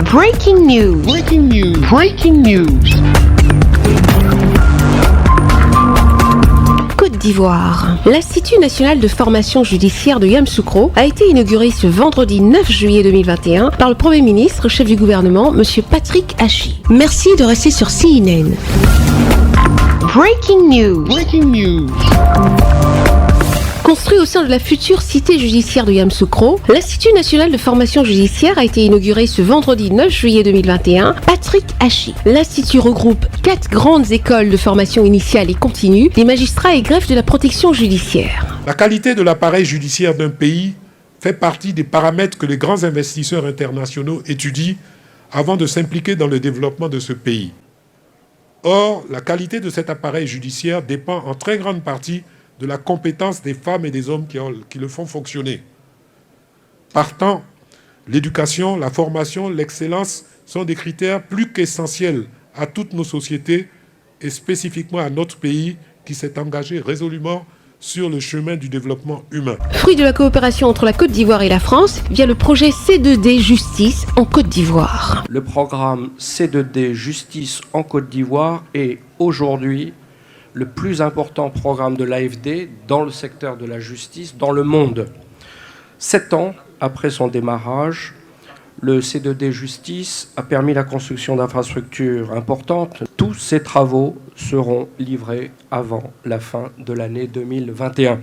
Breaking news. Breaking news. Breaking news. Côte d'Ivoire. L'Institut national de formation judiciaire de Yamoussoukro a été inauguré ce vendredi 9 juillet 2021 par le Premier ministre, chef du gouvernement, M. Patrick Achi. Merci de rester sur CNN. Breaking news. Breaking news. Construit au sein de la future cité judiciaire de Yamoussoukro, l'Institut national de formation judiciaire a été inauguré ce vendredi 9 juillet 2021. Patrick Achi. L'Institut regroupe 4 grandes écoles de formation initiale et continue, des magistrats et greffes de la protection judiciaire. La qualité de l'appareil judiciaire d'un pays fait partie des paramètres que les grands investisseurs internationaux étudient avant de s'impliquer dans le développement de ce pays. Or, la qualité de cet appareil judiciaire dépend en très grande partie de la compétence des femmes et des hommes qui le font fonctionner. Partant, l'éducation, la formation, l'excellence sont des critères plus qu'essentiels à toutes nos sociétés et spécifiquement à notre pays qui s'est engagé résolument sur le chemin du développement humain. Fruit de la coopération entre la Côte d'Ivoire et la France via le projet C2D Justice en Côte d'Ivoire. Le programme C2D Justice en Côte d'Ivoire est aujourd'hui le plus important programme de l'AFD dans le secteur de la justice dans le monde. 7 ans après son démarrage, le C2D Justice a permis la construction d'infrastructures importantes. Tous ces travaux seront livrés avant la fin de l'année 2021.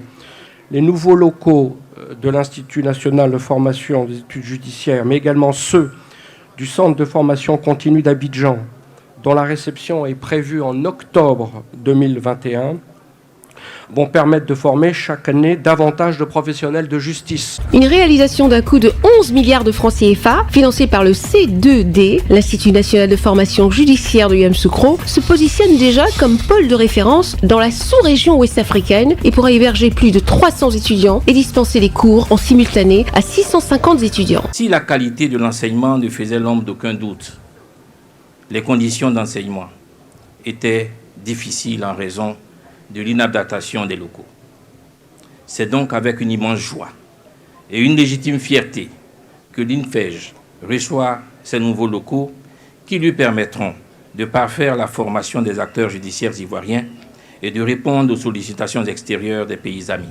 Les nouveaux locaux de l'Institut national de formation des études judiciaires, mais également ceux du Centre de formation continue d'Abidjan, dont la réception est prévue en octobre 2021, vont permettre de former chaque année davantage de professionnels de justice. Une réalisation d'un coût de 11 milliards de francs CFA, financée par le C2D, l'Institut national de formation judiciaire de Yamoussoukro, se positionne déjà comme pôle de référence dans la sous-région ouest-africaine et pourra héberger plus de 300 étudiants et dispenser des cours en simultané à 650 étudiants. Si la qualité de l'enseignement ne faisait l'ombre d'aucun doute, les conditions d'enseignement étaient difficiles en raison de l'inadaptation des locaux. C'est donc avec une immense joie et une légitime fierté que l'INFEJ reçoit ces nouveaux locaux qui lui permettront de parfaire la formation des acteurs judiciaires ivoiriens et de répondre aux sollicitations extérieures des pays amis.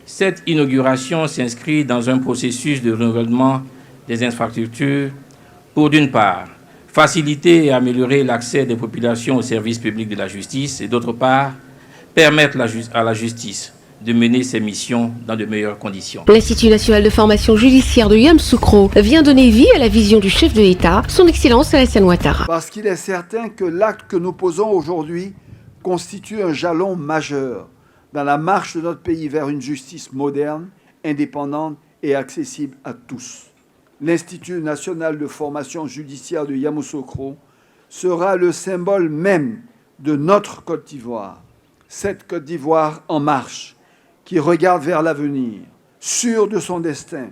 Cette inauguration s'inscrit dans un processus de renouvellement des infrastructures pour, d'une part, faciliter et améliorer l'accès des populations aux services publics de la justice et, d'autre part, permettre à la justice de mener ses missions dans de meilleures conditions. L'Institut national de formation judiciaire de Yamoussoukro vient donner vie à la vision du chef de l'État, son Excellence Alassane Ouattara. Parce qu'il est certain que l'acte que nous posons aujourd'hui constitue un jalon majeur dans la marche de notre pays vers une justice moderne, indépendante et accessible à tous. L'Institut national de formation judiciaire de Yamoussoukro sera le symbole même de notre Côte d'Ivoire. Cette Côte d'Ivoire en marche, qui regarde vers l'avenir, sûre de son destin,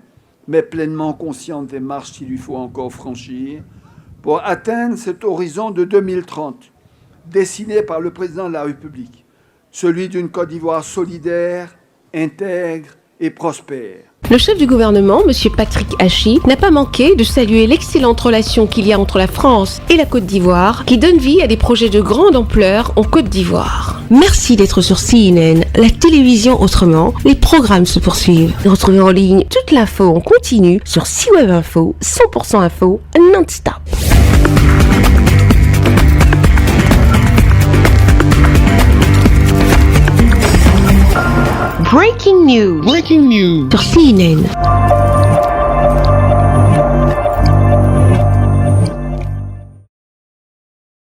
mais pleinement consciente des marches qu'il lui faut encore franchir, pour atteindre cet horizon de 2030, dessiné par le président de la République, celui d'une Côte d'Ivoire solidaire, intègre et prospère. Le chef du gouvernement, M. Patrick Achi, n'a pas manqué de saluer l'excellente relation qu'il y a entre la France et la Côte d'Ivoire, qui donne vie à des projets de grande ampleur en Côte d'Ivoire. Merci d'être sur CNN, la télévision autrement. Les programmes se poursuivent. Retrouvez en ligne toute l'info en continu sur C-Web Info, 100% info, non-stop. Breaking news. Breaking news. Sur CNN.